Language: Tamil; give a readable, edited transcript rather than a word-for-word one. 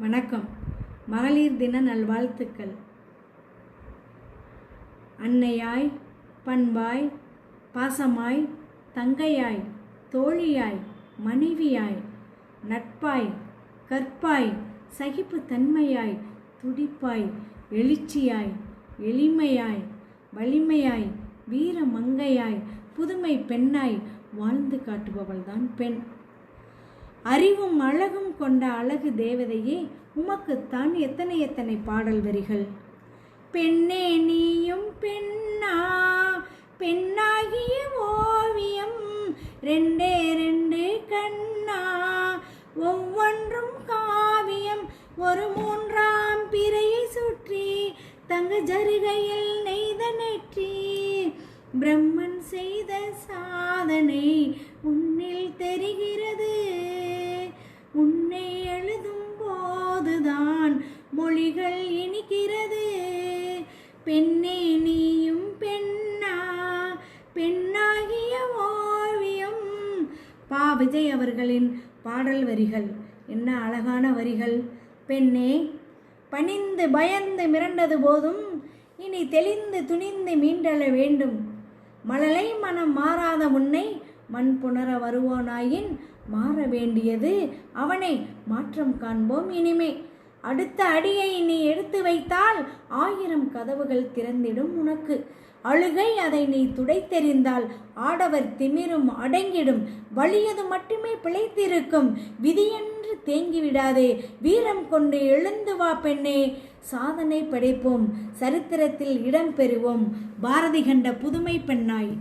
வணக்கம். மகளிர் தின நல்வாழ்த்துக்கள். அன்னையாய், பண்பாய், பாசமாய், தங்கையாய், தோழியாய், மனைவியாய், நட்பாய், கற்பாய், சகிப்புத்தன்மையாய், துடிப்பாய், எழுச்சியாய், எளிமையாய், வலிமையாய், வீர மங்கையாய், புதுமை பெண்ணாய் வாழ்ந்து காட்டுபவள்தான் பெண். அறிவும் அழகும் கொண்ட அழகு தேவதையே, உமக்குத்தான் எத்தனை எத்தனை பாடல் வரிகள். பெண்ணே நீயும் பெண்ணா, பெண்ணாகிய ஓவியம் ரெண்டே ரெண்டு கண்ணா, ஒவ்வொன்றும் காவியம், ஒரு மூன்றாம் பிறையை சுற்றி தங்க ஜருகையில் நெய்த நெற்றி, பிரம்மன் செய்த சாதனை உன்னில் தெரிகிறது, உன்னை எழுதும் போதுதான் மொழிகள் இனிக்கிறது. பெண்ணே நீயும் பெண்ணா, பெண்ணாகிய ஓவியம். பா. விஜய் அவர்களின் பாடல் வரிகள். என்ன அழகான வரிகள். பெண்ணே, பணிந்து பயந்து மிரண்டது போதும், இனி தெளிந்து துணிந்து மீண்டெழ வேண்டும். மழலை மனம் மாறாத உன்னை மண் புணர வருவோனாயின் மாற வேண்டியது அவனை, மாற்றம் காண்போம் இனிமே. அடுத்த அடியை நீ எடுத்து வைத்தால் 1000 கதவுகள் திறந்திடும் உனக்கு. அழுகை அதை நீ துடைத்தெறிந்தால் ஆடவர் திமிரும் அடங்கிடும். வலியது மட்டுமே பிழைத்திருக்கும். விதியென்று தேங்கிவிடாதே, வீரம் கொண்டு எழுந்து வா பெண்ணே. சாதனை படைப்போம், சரித்திரத்தில் இடம் பெறுவோம். பாரதி கண்ட புதுமை பெண்ணாய்.